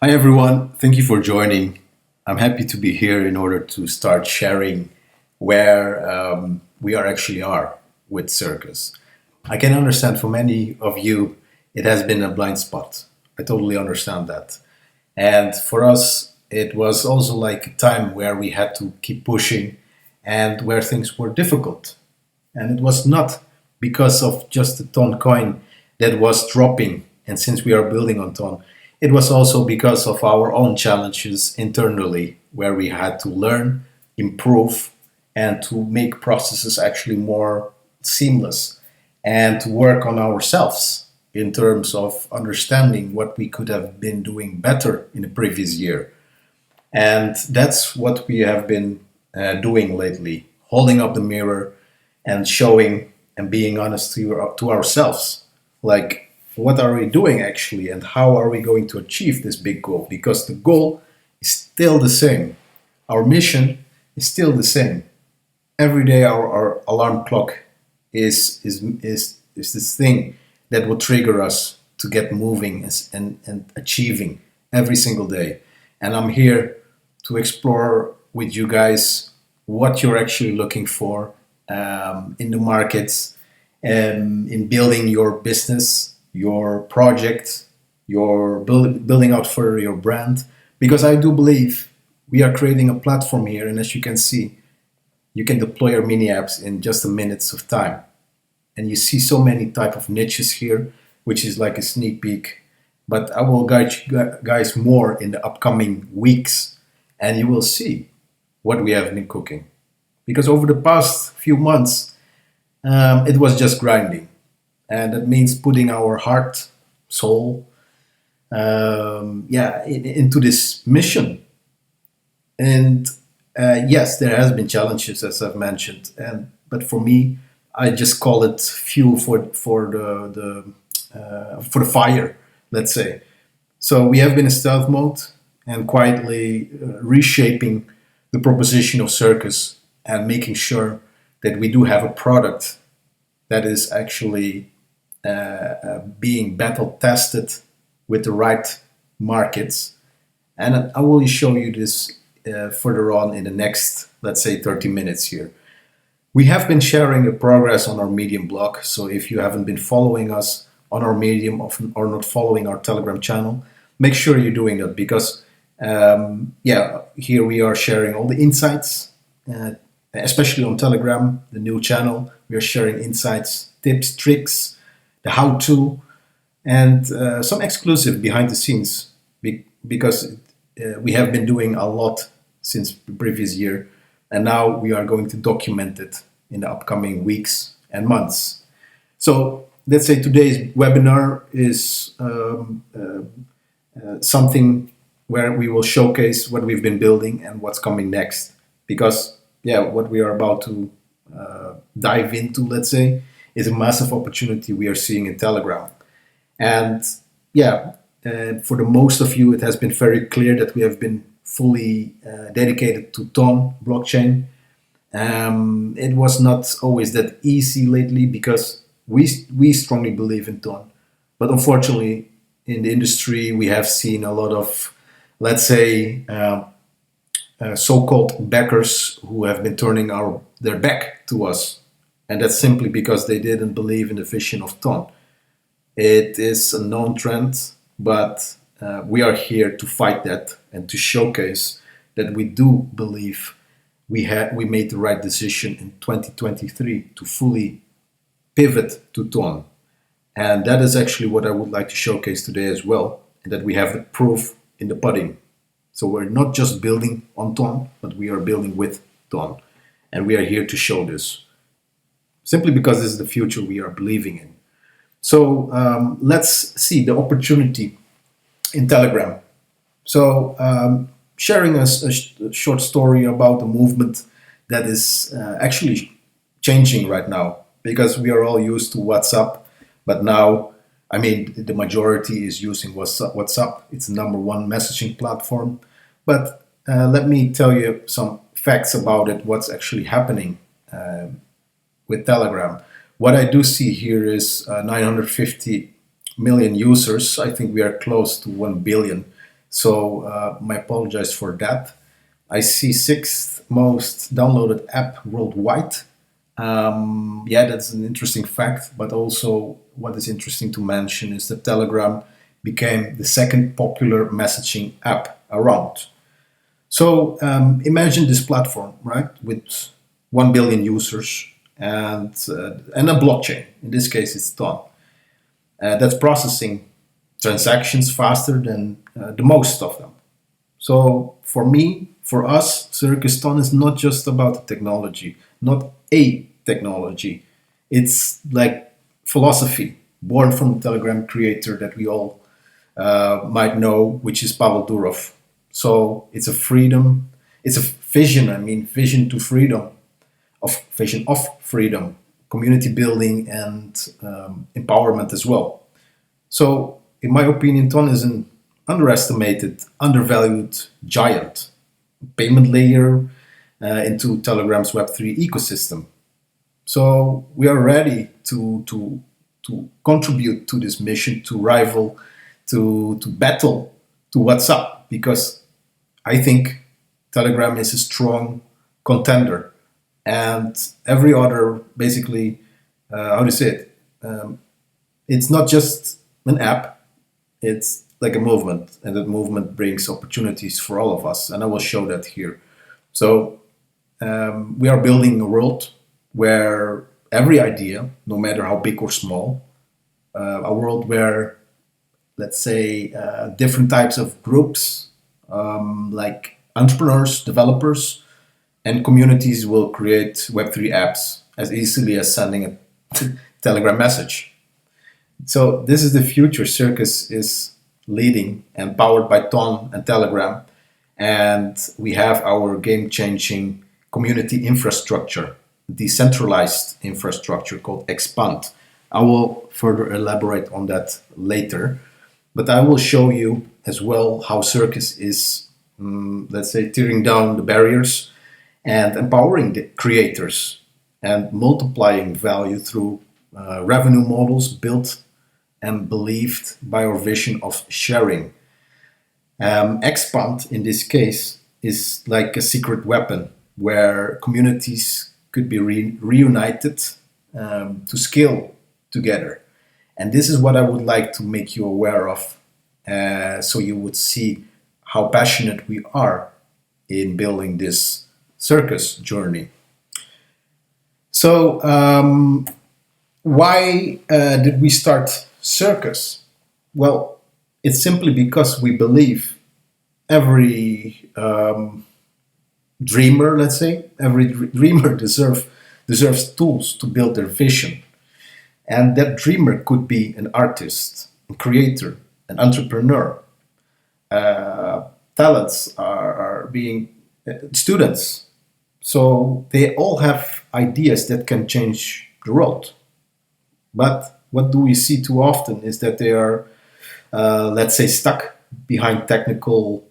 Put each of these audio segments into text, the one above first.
Hi everyone, thank you for joining. I'm happy to be here in order to start sharing where we actually are with Circus. I can understand for many of you it has been a blind spot. I totally understand that. And for us, it was also like a time where we had to keep pushing and where things were difficult. And it was not because of just the Ton coin that was dropping. And since we are building on Ton, it was also because of our own challenges internally, where we had to learn, improve, and to make processes actually more seamless and to work on ourselves in terms of understanding what we could have been doing better in the previous year. And that's what we have been doing lately, holding up the mirror and showing and being honest to ourselves. Like, what are we doing actually, and how are we going to achieve this big goal? Because the goal is still the same, our mission is still the same. Every day, our alarm clock is this thing that will trigger us to get moving and achieving every single day. And I'm here to explore with you guys what you're actually looking for in the markets and in building your business, your project, your building out further your brand. Because I do believe we are creating a platform here, and as you can see, you can deploy your mini apps in just a minutes of time. And you see so many type of niches here, which is like a sneak peek. But I will guide you guys more in the upcoming weeks, and you will see what we have been cooking. Because over the past few months, it was just grinding, and that means putting our heart, soul, into this mission. And yes, there has been challenges as I've mentioned, and but for me, I just call it fuel for the fire, let's say. So we have been in stealth mode and quietly reshaping the proposition of Circus and making sure that we do have a product that is actually being battle tested with the right markets. And I will show you this further on in the next, let's say, 30 minutes here. We have been sharing the progress on our Medium blog, so if you haven't been following us on our Medium or not following our Telegram channel, make sure you're doing that because, here we are sharing all the insights, especially on Telegram, the new channel. We are sharing insights, tips, tricks, the how-to, and some exclusive behind the scenes because we have been doing a lot since the previous year, and now we are going to document it in the upcoming weeks and months. So let's say today's webinar is something where we will showcase what we've been building and what's coming next. Because what we are about to dive into, let's say, is a massive opportunity we are seeing in Telegram. And for the most of you, it has been very clear that we have been fully dedicated to Ton blockchain. It was not always that easy lately because we strongly believe in Ton. But unfortunately, in the industry, we have seen a lot of, let's say, so-called backers who have been turning their back to us. And that's simply because they didn't believe in the vision of Ton. It is a known trend, but we are here to fight that and to showcase that we do believe we made the right decision in 2023 to fully pivot to Ton. And that is actually what I would like to showcase today as well, and that we have the proof in the pudding. So we're not just building on Ton, but we are building with Ton. And we are here to show this, simply because this is the future we are believing in. So let's see the opportunity in Telegram. So sharing a short story about the movement that is actually changing right now, because we are all used to WhatsApp, but now, I mean, the majority is using WhatsApp. It's the number one messaging platform. But let me tell you some facts about it, what's actually happening with Telegram. What I do see here is 950 million users. I think we are close to 1 billion So my apologies for that. I see sixth most downloaded app worldwide. Yeah, that's an interesting fact. But also, what is interesting to mention is that Telegram became the second popular messaging app around. So imagine this platform, right, with 1 billion users and a blockchain. In this case, it's Ton. That's processing transactions faster than the most of them. So for me, for us, Circus Ton is not just about the technology, not a technology. It's like philosophy born from the Telegram creator that we all might know, which is Pavel Durov. So it's a freedom, it's a vision. I mean, vision to freedom, of vision of freedom, community building, and empowerment as well. So, in my opinion, Ton is an underestimated, undervalued giant, payment layer into Telegram's Web3 ecosystem. So we are ready to contribute to this mission, to rival, to battle, to what's up, because I think Telegram is a strong contender, and every other basically, how do you say it? It's not just an app; it's like a movement, and that movement brings opportunities for all of us, and I will show that here. So we are building a world where every idea, no matter how big or small, a world where, let's say, different types of groups, like entrepreneurs, developers, and communities will create Web3 apps as easily as sending a Telegram message. So this is the future. Circus is leading and powered by Ton and Telegram, and we have our game-changing community infrastructure, decentralized infrastructure called XPand. I will further elaborate on that later, but I will show you as well how Circus is, let's say, tearing down the barriers and empowering the creators and multiplying value through revenue models built and believed by our vision of sharing. Expand, in this case, is like a secret weapon where communities could be reunited to scale together. And this is what I would like to make you aware of, so you would see how passionate we are in building this circus journey. So, why did we start Circus? Well, it's simply because we believe every dreamer, let's say, every dreamer deserves tools to build their vision. And that dreamer could be an artist, a creator, an entrepreneur. Talents are being students. So they all have ideas that can change the world. But what do we see too often is that they are, let's say, stuck behind technical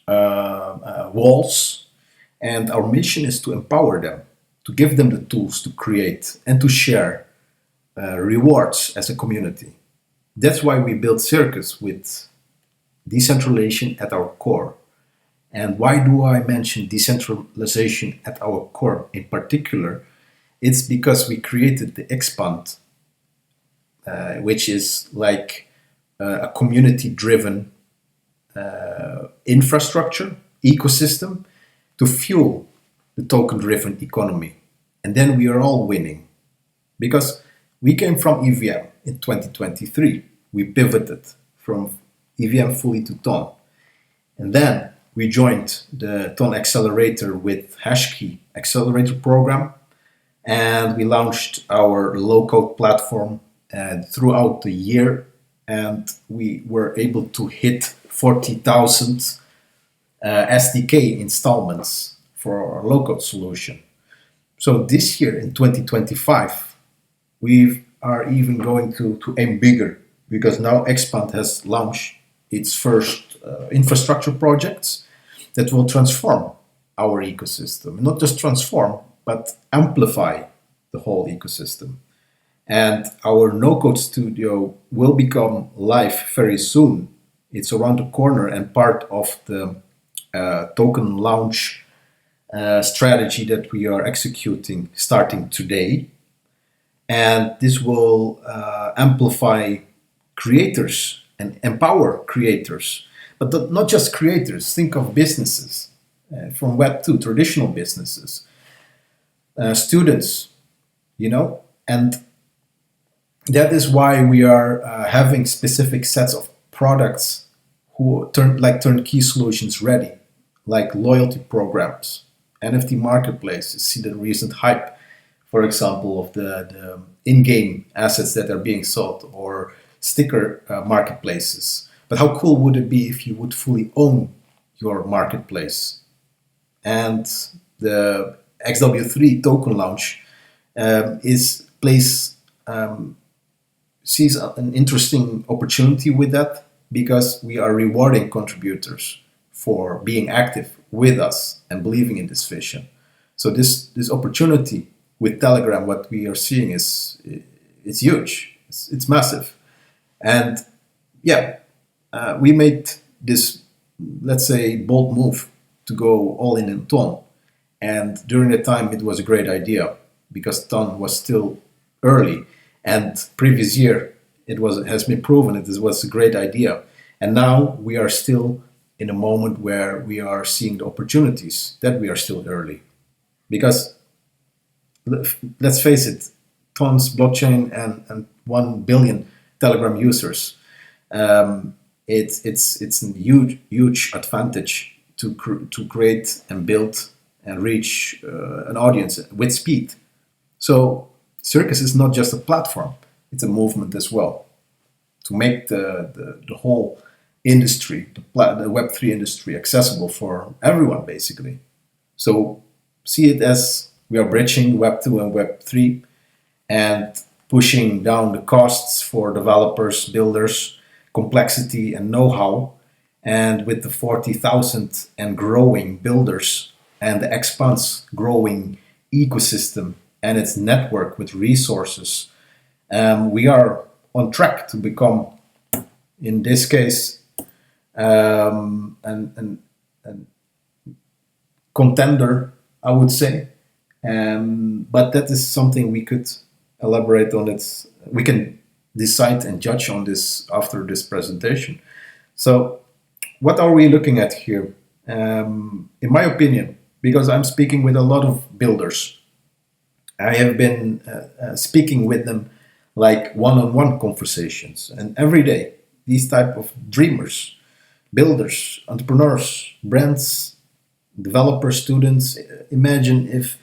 walls. And our mission is to empower them, to give them the tools to create and to share rewards as a community. That's why we built Circus with decentralization at our core. And why do I mention decentralization at our core in particular? It's because we created the XPand, which is like a community-driven infrastructure, ecosystem to fuel the token-driven economy. And then we are all winning. Because we came from EVM in 2023. We pivoted from EVM fully to Ton. And then we joined the Ton Accelerator with Hashkey Accelerator program. And we launched our low-code platform throughout the year. And we were able to hit 40,000 SDK installments for our low-code solution. So this year in 2025, we are even going to aim bigger, because now Expand has launched its first infrastructure projects that will transform our ecosystem. Not just transform, but amplify the whole ecosystem. And our no-code studio will become live very soon It's around the corner and part of the token launch strategy that we are executing starting today. And this will amplify creators and empower creators, but not just creators. Think of businesses from Web 2, traditional businesses, students, and that is why we are having specific sets of products who turnkey solutions ready, like loyalty programs, NFT marketplaces. See the recent hype, for example, of the in-game assets that are being sold, or sticker marketplaces. But how cool would it be if you would fully own your marketplace? And the XW3 token launch sees an interesting opportunity with that, because we are rewarding contributors for being active with us and believing in this vision. So this opportunity with Telegram, what we are seeing is huge. It's massive. And yeah, we made this, let's say, bold move to go all in Ton. And during the time, it was a great idea, because Ton was still early. And previous year, has been proven that this was a great idea. And now we are still in a moment where we are seeing the opportunities that we are still early. Because let's face it, Ton's blockchain and 1 billion Telegram users, it's a huge advantage to create and build and reach an audience with speed. So Circus is not just a platform, it's a movement as well, to make the whole industry, the Web3 industry, accessible for everyone, basically. So see it as we are bridging Web 2 and Web 3 and pushing down the costs for developers, builders, complexity and know-how. And with the 40,000 and growing builders and the Expanse growing ecosystem and its network with resources, we are on track to become, in this case, an contender, I would say. But that is something we could elaborate on. It we can decide and judge on this after this presentation. So what are we looking at here? In my opinion, because I'm speaking with a lot of builders, I have been speaking with them like one-on-one conversations, and every day these type of dreamers, builders, entrepreneurs, brands, developers, students, imagine if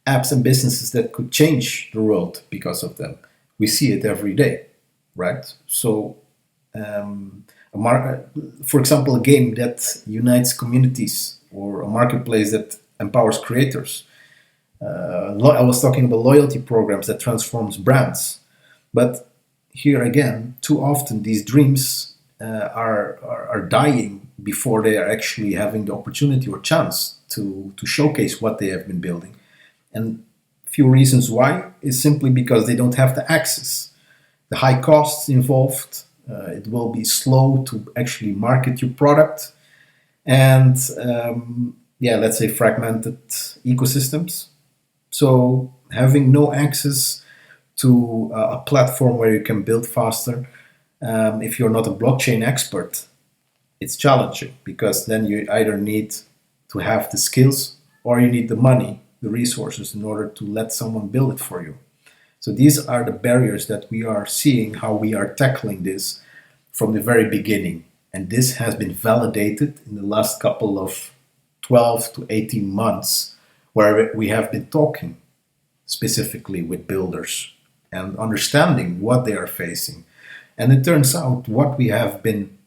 apps and businesses that could change the world because of them. We see it every day, right? So for example, a game that unites communities, or a marketplace that empowers creators. I was talking about loyalty programs that transforms brands. But here again, too often these dreams are dying before they are actually having the opportunity or chance to showcase what they have been building. And few reasons why is simply because they don't have the access. The high costs involved, it will be slow to actually market your product, and let's say fragmented ecosystems. So having no access to a platform where you can build faster, if you're not a blockchain expert, it's challenging, because then you either need to have the skills or you need the money, the resources, in order to let someone build it for you. So these are the barriers that we are seeing, how we are tackling this from the very beginning. And this has been validated in the last couple of 12 to 18 months, where we have been talking specifically with builders and understanding what they are facing. And it turns out what we have been,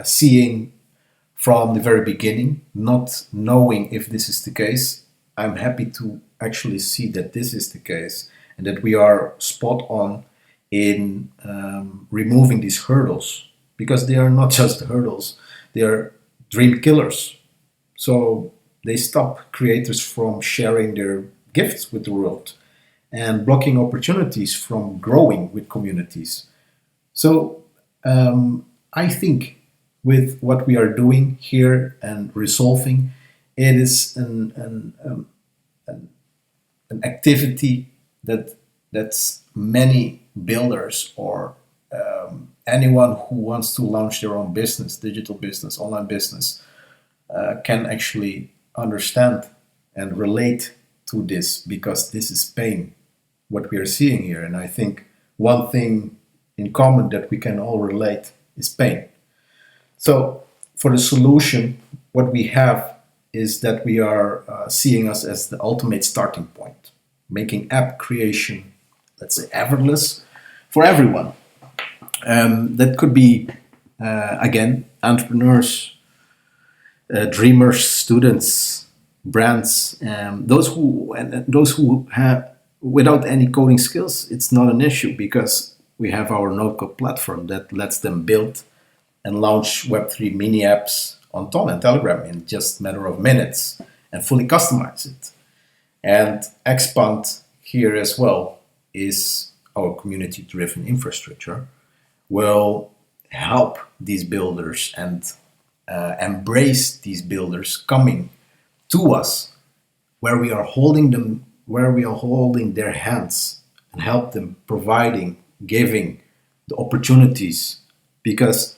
seeing from the very beginning, not knowing if this is the case, I'm happy to actually see that this is the case, and that we are spot on in removing these hurdles, because they are not just hurdles, they are dream killers. So they stop creators from sharing their gifts with the world and blocking opportunities from growing with communities. So I think with what we are doing here and resolving, it is an activity that's many builders or anyone who wants to launch their own business, digital business, online business, can actually understand and relate to this, because this is pain, what we are seeing here. And I think one thing in common that we can all relate is pain. So for the solution, what we have is that we are seeing us as the ultimate starting point, making app creation, let's say, effortless for everyone. That could be, again, entrepreneurs, dreamers, students, brands, those who have without any coding skills. It's not an issue, because we have our no-code platform that lets them build and launch Web3 mini apps on Ton and Telegram in just a matter of minutes and fully customize it. And XPand here as well is our community-driven infrastructure, will help these builders and embrace these builders coming to us, where we are holding them, where we are holding their hands and help them, providing, giving the opportunities. Because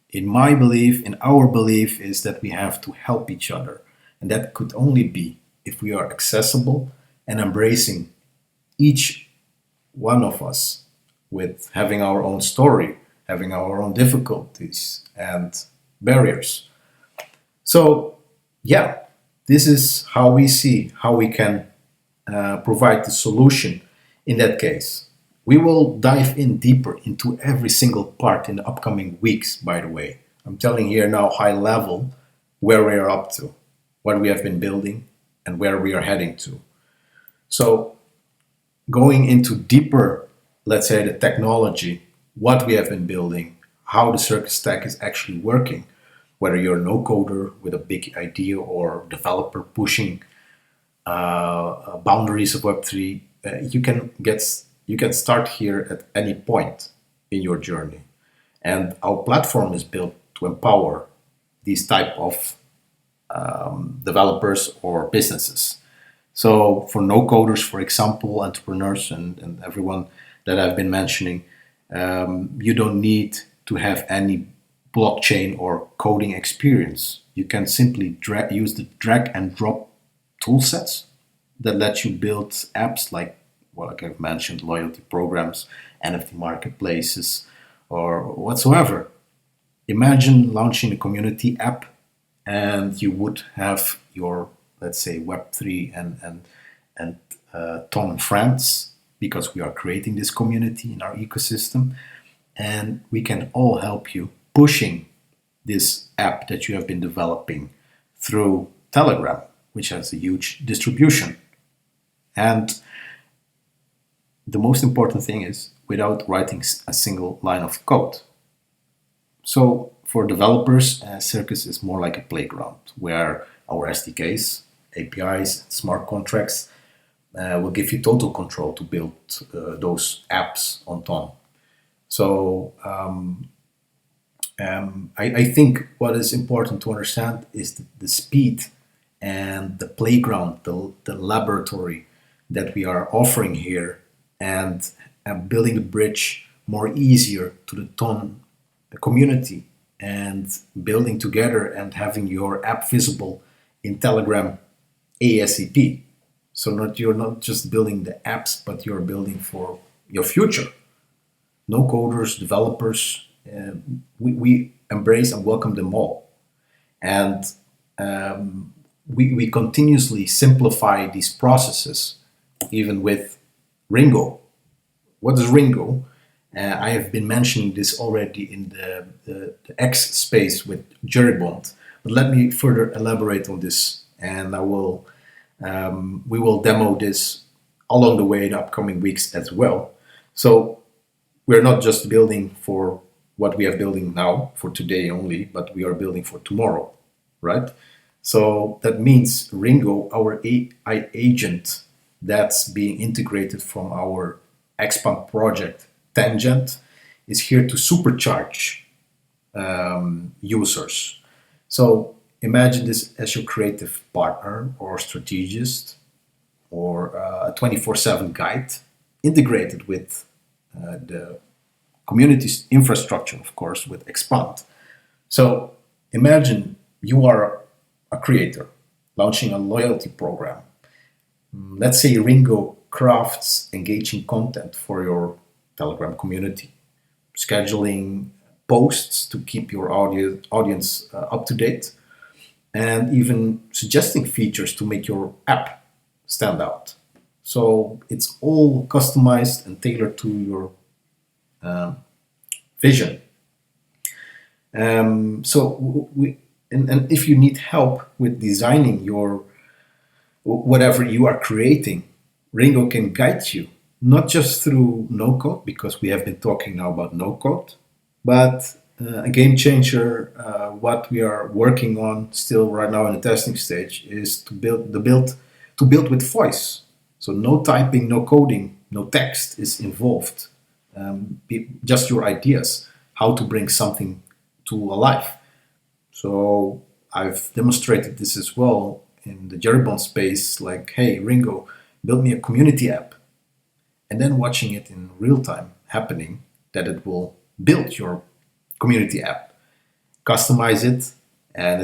in my belief, in our belief, is that we have to help each other. And that could only be if we are accessible and embracing each one of us with having our own story, having our own difficulties and barriers. So, yeah, this is how we see how we can provide the solution in that case. We will dive in deeper into every single part in the upcoming weeks, by the way. I'm telling here now high level where we are up to, what we have been building, and where we are heading to. So going into deeper, let's say, the technology, what we have been building, how the Circus stack is actually working, whether you're a no-coder with a big idea or developer pushing boundaries of Web3, you can start here at any point in your journey. And our platform is built to empower these type of developers or businesses. So for no coders, for example, entrepreneurs and everyone that I've been mentioning, you don't need to have any blockchain or coding experience. You can simply use the drag and drop tool sets that let you build apps like I've mentioned, loyalty programs, NFT marketplaces, or whatsoever. Imagine launching a community app and you would have your, let's say, Web3 and Ton friends, because we are creating this community in our ecosystem, and we can all help you pushing this app that you have been developing through Telegram, which has a huge distribution. And the most important thing is without writing a single line of code. So for developers, Circus is more like a playground where our SDKs, APIs, smart contracts will give you total control to build those apps on Ton. So I think what is important to understand is the speed and the playground, the laboratory that we are offering here, and building the bridge more easier to the Ton community, and building together and having your app visible in Telegram ASAP. So you're not just building the apps, but you're building for your future. No coders, developers, we embrace and welcome them all. And we continuously simplify these processes, even with Ringo. What is Ringo? I have been mentioning this already in the X space with Jerrybond, but let me further elaborate on this, and we will demo this along the way in the upcoming weeks as well. So we're not just building for what we are building now for today only, but we are building for tomorrow, right? So that means Ringo, our AI agent, that's being integrated from our XPand project Tangent, is here to supercharge users. So imagine this as your creative partner or strategist or a 24/7 guide integrated with the community's infrastructure, of course, with Expand. So imagine you are a creator launching a loyalty program. Let's say Ringo crafts engaging content for your Telegram community, scheduling posts to keep your audience up to date, and even suggesting features to make your app stand out. So it's all customized and tailored to your vision. And if you need help with designing your whatever you are creating, Ringo can guide you, not just through no code, because we have been talking now about no code, but a game changer. What we are working on still right now in the testing stage is to build with voice. So no typing, no coding, no text is involved. Just your ideas, how to bring something to alive. So I've demonstrated this as well in the Jeribon space, like, hey, Ringo, build me a community app. And then watching it in real time happening, that it will build your community app, customize it, and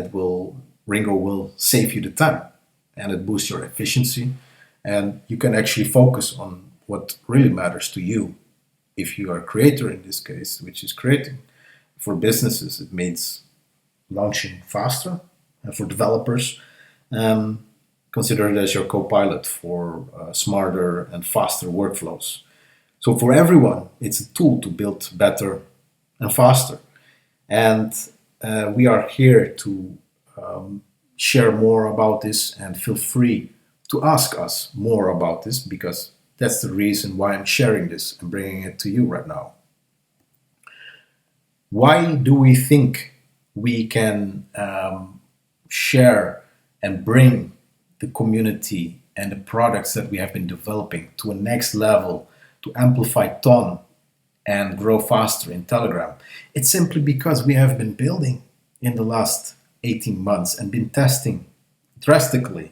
Ringo will save you the time, and it boosts your efficiency, and you can actually focus on what really matters to you. If you are a creator in this case, which is creating. For businesses, it means launching faster, and for developers, consider it as your co-pilot for smarter and faster workflows. So for everyone, it's a tool to build better and faster. And we are here to share more about this, and feel free to ask us more about this, because that's the reason why I'm sharing this and bringing it to you right now. Why do we think we can share and bring the community and the products that we have been developing to a next level, to amplify ton and grow faster in Telegram? It's simply because we have been building in the last 18 months and been testing drastically.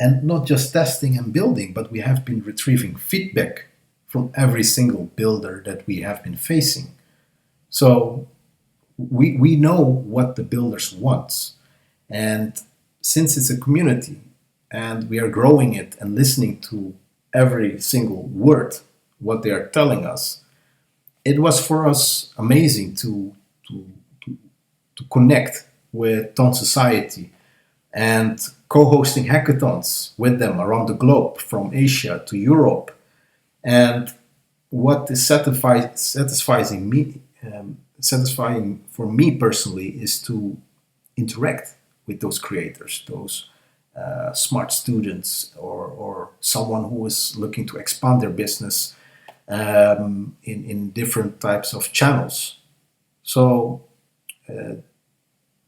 And not just testing and building, but we have been retrieving feedback from every single builder that we have been facing. So we know what the builders want. And since it's a community and we are growing it and listening to every single word, what they are telling us, it was for us amazing to connect with Ton Society and co-hosting hackathons with them around the globe, from Asia to Europe. And what is satisfying for me personally is to interact with those creators, those smart students, or someone who is looking to expand their business in different types of channels. So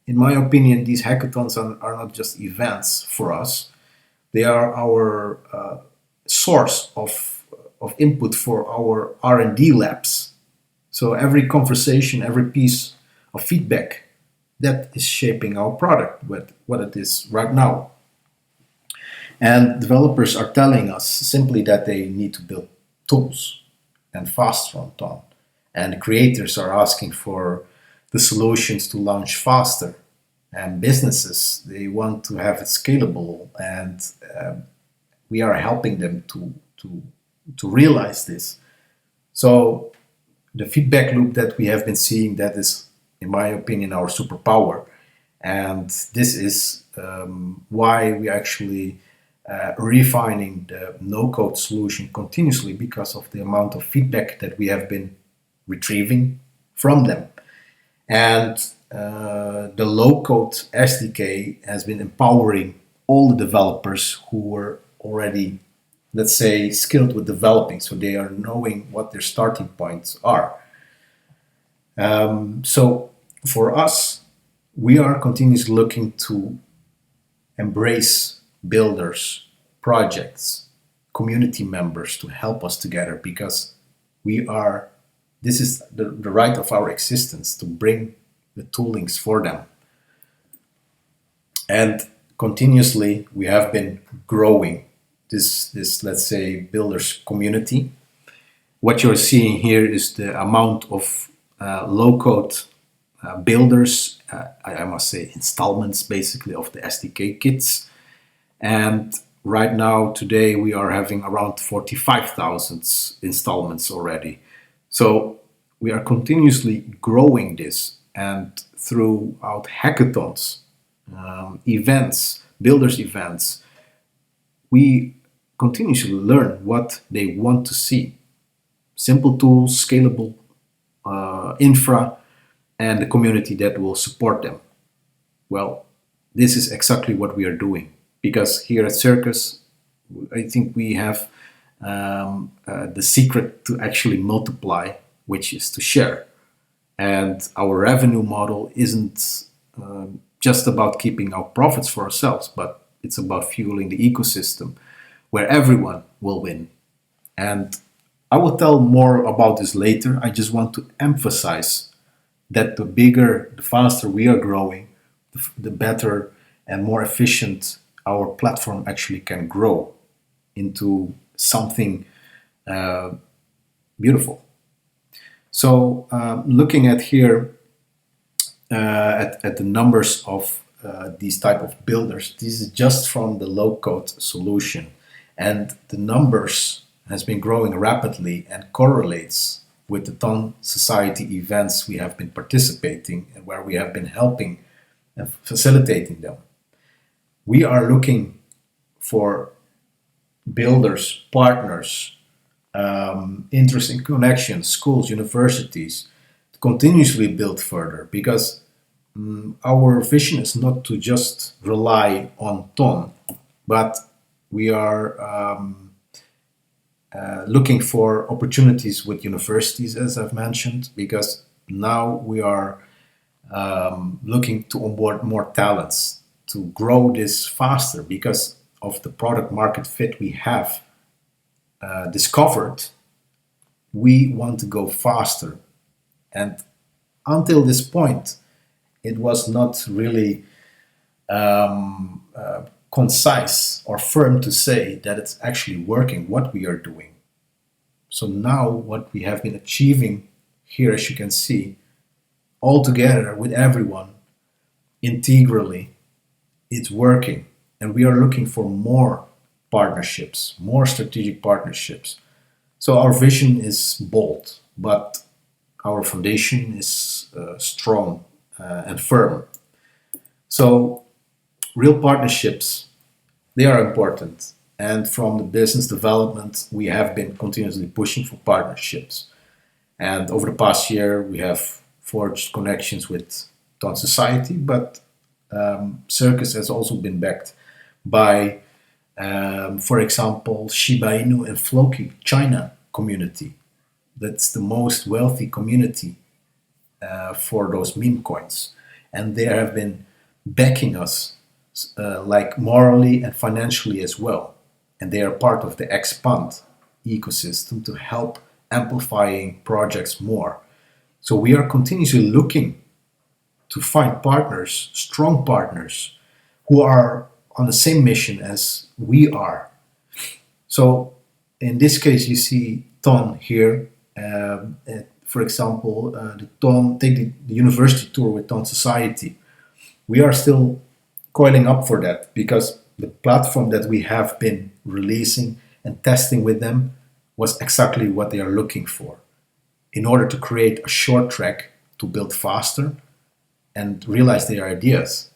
in my opinion, these hackathons are not just events for us. They are our source of input for our R&D labs. So every conversation, every piece of feedback, that is shaping our product with what it is right now. And developers are telling us simply that they need to build tools and faster on Ton. And creators are asking for the solutions to launch faster. And businesses, they want to have it scalable, and we are helping them to realize this. So the feedback loop that we have been seeing, that is, in my opinion, our superpower. And this is why we actually refining the no-code solution continuously, because of the amount of feedback that we have been retrieving from them. And the low-code SDK has been empowering all the developers who were already, let's say, skilled with developing, so they are knowing what their starting points are. So for us, we are continuously looking to embrace builders, projects, community members to help us together, because we are This is the right of our existence to bring the toolings for them. And continuously, we have been growing this let's say, builders community. What you're seeing here is the amount of low-code builders, I must say installments basically of the SDK kits. And right now, today, we are having around 45,000 installments already. So we are continuously growing this, and throughout hackathons, events, builders events, we continuously learn what they want to see. Simple tools, scalable infra, and the community that will support them. Well, this is exactly what we are doing, because here at Circus, I think we have the secret to actually multiply, which is to share. And our revenue model isn't just about keeping our profits for ourselves, but it's about fueling the ecosystem where everyone will win. And I will tell more about this later. I just want to emphasize that the bigger, the faster we are growing, the better and more efficient our platform actually can grow into something beautiful. So looking at here at the numbers of these type of builders, this is just from the low-code solution, and the numbers has been growing rapidly and correlates with the Ton Society events we have been participating and where we have been helping and facilitating them. We are looking for builders, partners, interesting connections, schools, universities, to continuously build further, because our vision is not to just rely on Ton, but we are looking for opportunities with universities, as I've mentioned, because now we are looking to onboard more talents to grow this faster because of the product market fit we have discovered. We want to go faster. And until this point, it was not really concise or firm to say that it's actually working, what we are doing. So now what we have been achieving here, as you can see, all together with everyone, integrally, it's working. And we are looking for more partnerships, more strategic partnerships. So our vision is bold, but our foundation is strong and firm. So real partnerships, they are important. And from the business development, we have been continuously pushing for partnerships. And over the past year, we have forged connections with Ton Society, but Circus has also been backed by, for example, Shiba Inu and Floki China community. That's the most wealthy community for those meme coins. And they have been backing us like morally and financially as well. And they are part of the XPand ecosystem to help amplifying projects more. So we are continuously looking to find partners, strong partners, who are on the same mission as we are. So in this case, you see Ton here. For example, take the university tour with Ton Society. We are still coiling up for that because the platform that we have been releasing and testing with them was exactly what they are looking for, in order to create a short track to build faster and realize their ideas,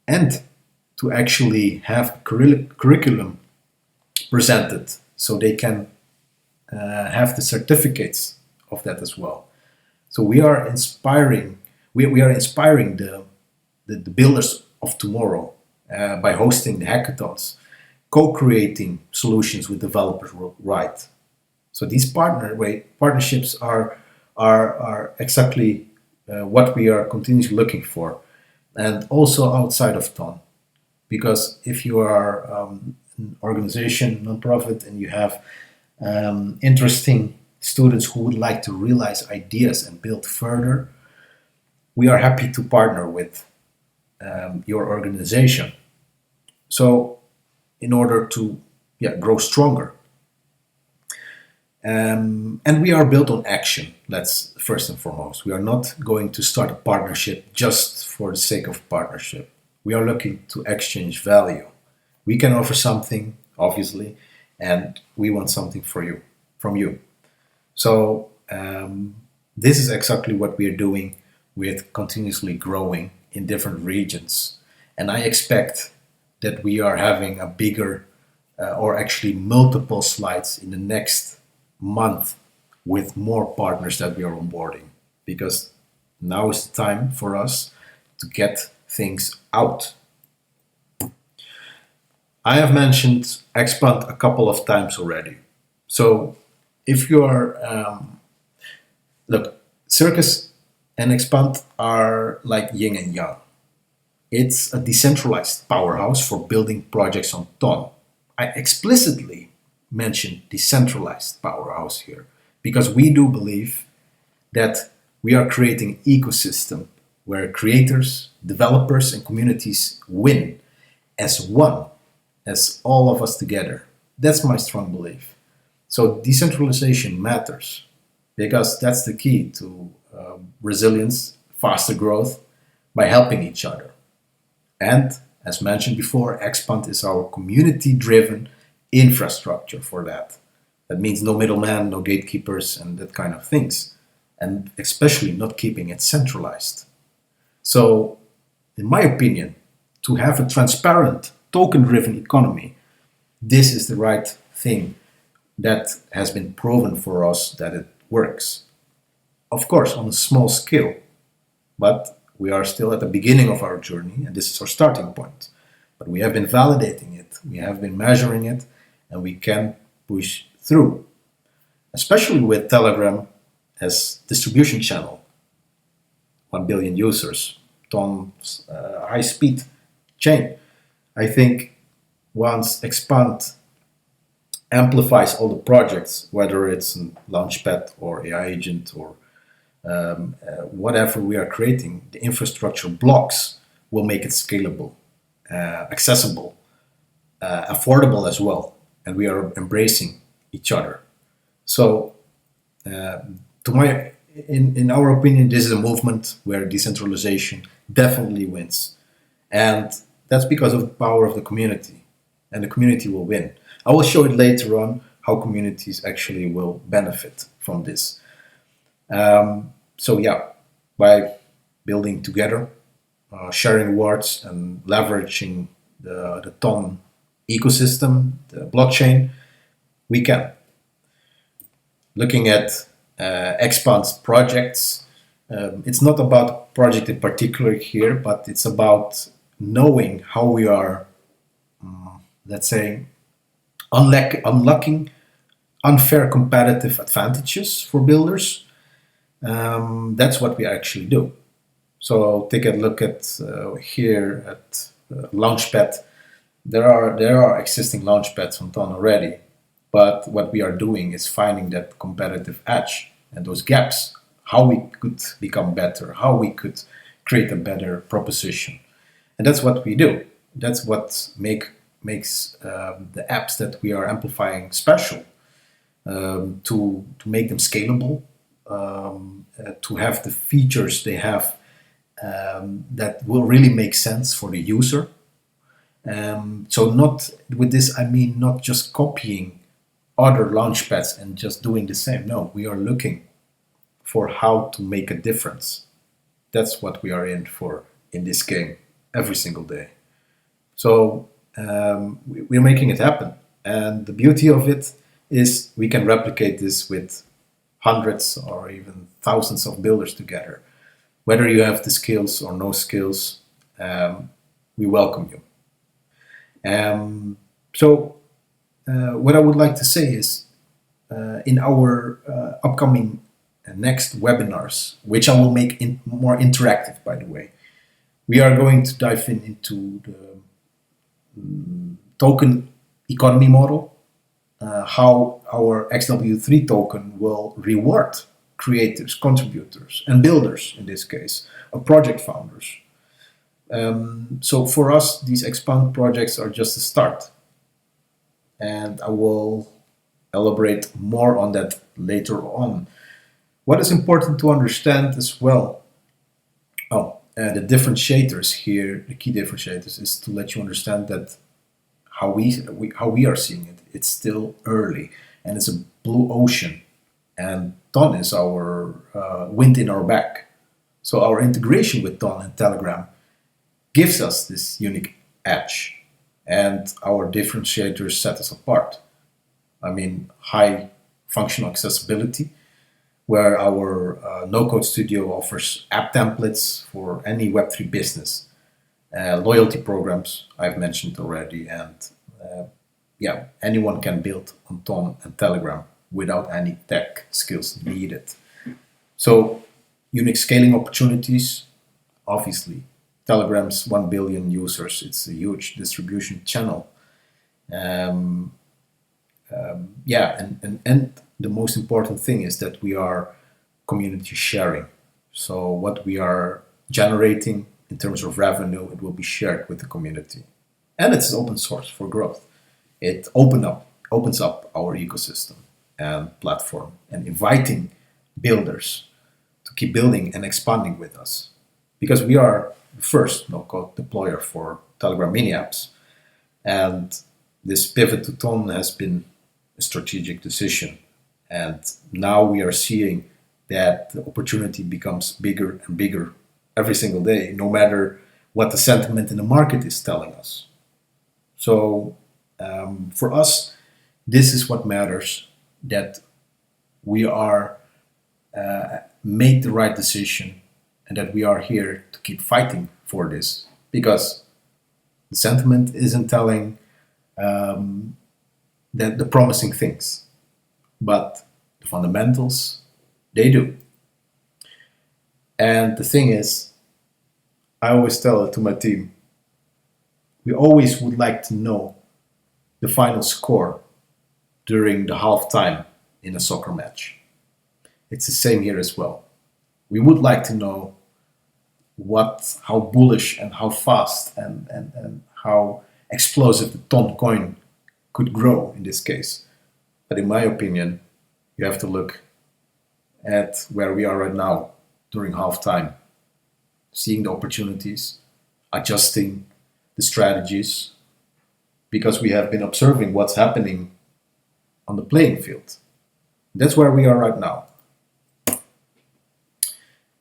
and to actually have curriculum presented so they can have the certificates of that as well. So we are inspiring. We are inspiring the builders of tomorrow by hosting the hackathons, co-creating solutions with developers worldwide. So these partnerships are exactly what we are continuously looking for, and also outside of Ton. Because if you are an organization, non-profit, and you have interesting students who would like to realize ideas and build further, we are happy to partner with your organization. So, in order to grow stronger. And we are built on action. That's first and foremost. We are not going to start a partnership just for the sake of partnership. We are looking to exchange value. We can offer something, obviously, and we want something from you. So this is exactly what we are doing with continuously growing in different regions. And I expect that we are having a bigger or actually multiple slides in the next month with more partners that we are onboarding, because now is the time for us to get things out. I have mentioned XPand a couple of times already. So if you are, look, Circus and XPand are like yin and yang. It's a decentralized powerhouse for building projects on Ton. I explicitly mentioned decentralized powerhouse here because we do believe that we are creating an ecosystem where creators, developers, and communities win as one, as all of us together. That's my strong belief. So decentralization matters because that's the key to resilience, faster growth by helping each other. And as mentioned before, XPand is our community-driven infrastructure for that. That means no middleman, no gatekeepers, and that kind of things. And especially not keeping it centralized. So, in my opinion, to have a transparent, token-driven economy, this is the right thing that has been proven for us that it works. Of course, on a small scale, but we are still at the beginning of our journey, and this is our starting point. But we have been validating it, we have been measuring it, and we can push through, especially with Telegram as distribution channel. 1 billion users, Tom's high-speed chain. I think once XPand amplifies all the projects, whether it's a Launchpad or AI agent or whatever we are creating, the infrastructure blocks will make it scalable, accessible, affordable as well. And we are embracing each other. So, in our opinion, this is a movement where decentralization definitely wins, and that's because of the power of the community, and the community will win. I will show it later on how communities actually will benefit from this. By building together, sharing rewards, and leveraging the Ton ecosystem, the blockchain, we can. Looking at XPand's projects, it's not about project in particular here, but it's about knowing how we are, let's say, unlocking unfair competitive advantages for builders. That's what we actually do. So take a look at here at Launchpad. There are existing launchpads on Ton already, but what we are doing is finding that competitive edge and those gaps, how we could become better, how we could create a better proposition. And that's what we do. That's what makes the apps that we are amplifying special, to make them scalable, to have the features they have that will really make sense for the user. So not with this, I mean not just copying other launchpads and just doing the same. No, we are looking for how to make a difference. That's what we are in for in this game every single day. So we're making it happen. And the beauty of it is we can replicate this with hundreds or even thousands of builders together. Whether you have the skills or no skills, we welcome you. What I would like to say is in our upcoming next webinars, which I will make more interactive, by the way, we are going to dive into the token economy model, how our XW3 token will reward creators, contributors, and builders, in this case, or project founders. So for us, these expand projects are just a start. And I will elaborate more on that later on. What is important to understand as well, the differentiators here, the key differentiators, is to let you understand that how we are seeing it. It's still early, and it's a blue ocean, and Ton is our wind in our back. So our integration with Ton and Telegram gives us this unique edge, and our differentiators set us apart. I mean, high functional accessibility, where our no-code studio offers app templates for any Web3 business, loyalty programs I've mentioned already, and anyone can build on Ton and Telegram without any tech skills needed. So, unique scaling opportunities, obviously. Telegram's 1 billion users, it's a huge distribution channel. And the most important thing is that we are community sharing. So what we are generating in terms of revenue, it will be shared with the community. And it's open source for growth. It opens up our ecosystem and platform and inviting builders to keep building and expanding with us. Because we are the first no-code deployer for Telegram mini apps. And this pivot to Ton has been a strategic decision. And now we are seeing that the opportunity becomes bigger and bigger every single day, no matter what the sentiment in the market is telling us. So for us, this is what matters, that we are made the right decision and that we are here to keep fighting for this, because the sentiment isn't telling that the promising things, but the fundamentals, they do. And the thing is, I always tell it to my team, we always would like to know the final score during the halftime in a soccer match. It's the same here as well. We would like to know how bullish and how fast and how explosive the Ton coin could grow in this case. But in my opinion, you have to look at where we are right now during halftime, seeing the opportunities, adjusting the strategies, because we have been observing what's happening on the playing field. That's where we are right now.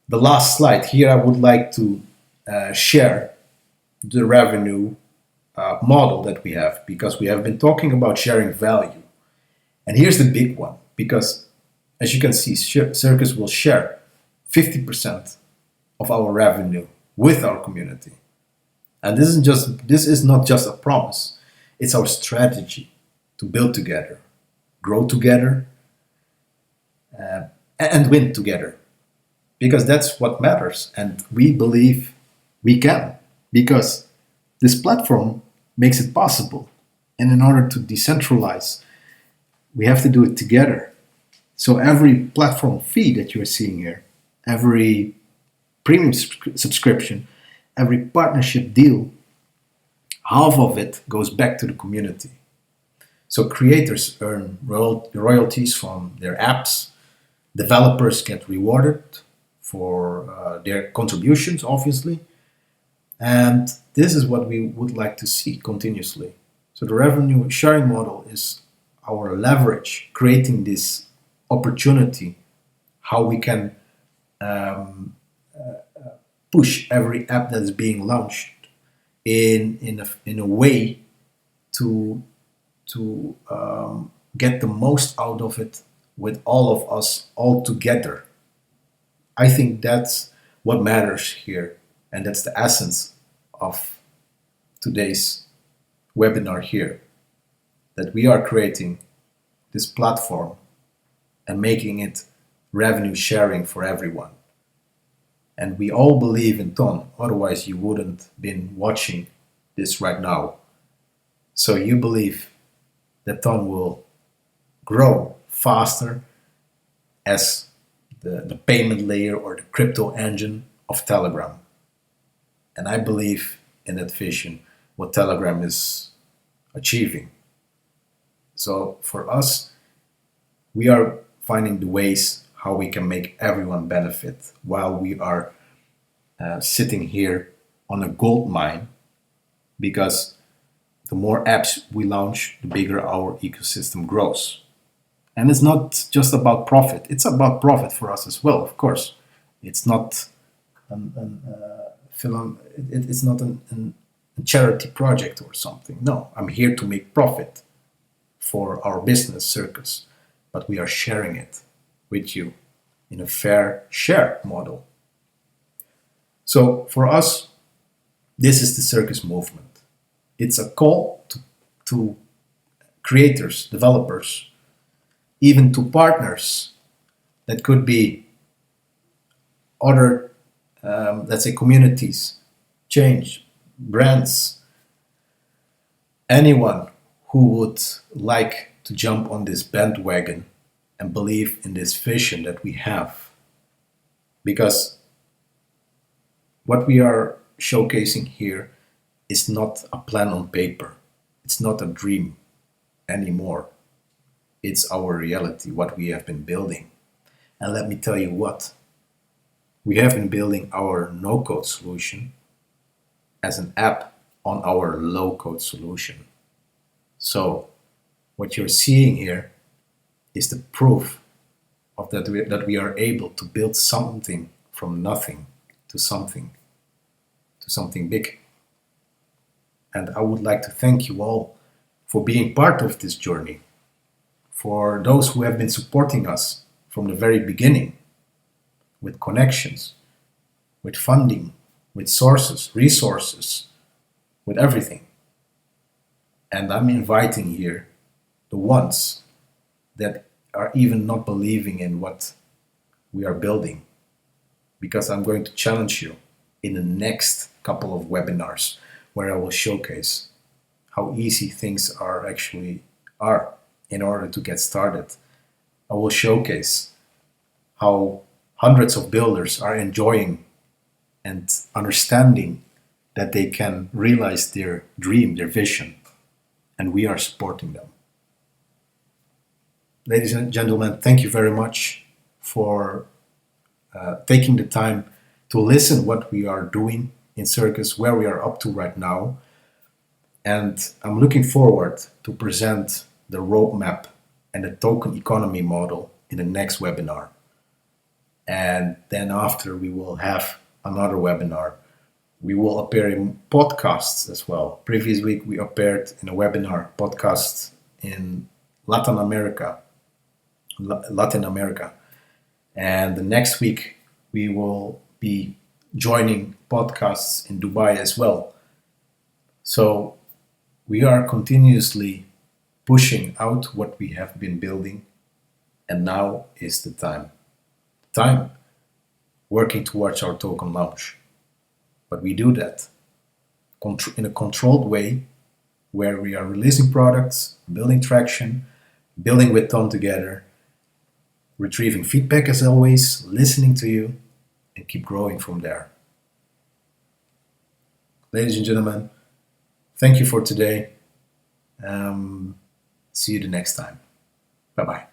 The last slide here, I would like to share the revenue model that we have, because we have been talking about sharing value. And here's the big one, because as you can see, Circus will share 50% of our revenue with our community. And this is not just a promise, it's our strategy to build together, grow together, and win together. Because that's what matters. And we believe we can, because this platform makes it possible. And in order to decentralize, we have to do it together. So every platform fee that you're seeing here, every premium subscription, every partnership deal, half of it goes back to the community. So creators earn royalties from their apps, developers get rewarded for their contributions, obviously. And this is what we would like to see continuously. So the revenue sharing model is our leverage, creating this opportunity, how we can push every app that is being launched in a way to get the most out of it with all of us all together. I think that's what matters here, and that's the essence of today's webinar here, that we are creating this platform and making it revenue sharing for everyone. And we all believe in Ton, otherwise you wouldn't been watching this right now. So you believe that Ton will grow faster as the payment layer or the crypto engine of Telegram. And I believe in that vision, what Telegram is achieving. So for us, we are finding the ways how we can make everyone benefit while we are sitting here on a gold mine, because the more apps we launch, the bigger our ecosystem grows. And it's not just about profit, it's about profit for us as well, of course. It's not it's not a charity project or something. No, I'm here to make profit for our business, Circus, but we are sharing it with you in a fair share model. So for us, this is the Circus movement. It's a call to creators, developers, even to partners that could be other, let's say, communities, change, brands, anyone who would like to jump on this bandwagon and believe in this vision that we have. Because what we are showcasing here is not a plan on paper. It's not a dream anymore. It's our reality, what we have been building. And let me tell you what, we have been building our no-code solution as an app on our low-code solution. So what you're seeing here is the proof of that we are able to build something from nothing to something big. And I would like to thank you all for being part of this journey, for those who have been supporting us from the very beginning with connections, with funding, with sources, resources, with everything. And I'm inviting here the ones that are even not believing in what we are building, because I'm going to challenge you in the next couple of webinars where I will showcase how easy things actually are in order to get started. I will showcase how hundreds of builders are enjoying and understanding that they can realize their dream, their vision, and we are supporting them. Ladies and gentlemen, thank you very much for taking the time to listen what we are doing in Circus, where we are up to right now. And I'm looking forward to present the roadmap and the token economy model in the next webinar. And then after, we will have another webinar. We will appear in podcasts as well. Previous week, we appeared in a webinar podcast in Latin America. And the next week, we will be joining podcasts in Dubai as well. So we are continuously pushing out what we have been building, and now is the time working towards our token launch. But we do that in a controlled way, where we are releasing products, building traction, building with Tom together, retrieving feedback as always, listening to you, and keep growing from there. Ladies and gentlemen, thank you for today. See you the next time. Bye-bye.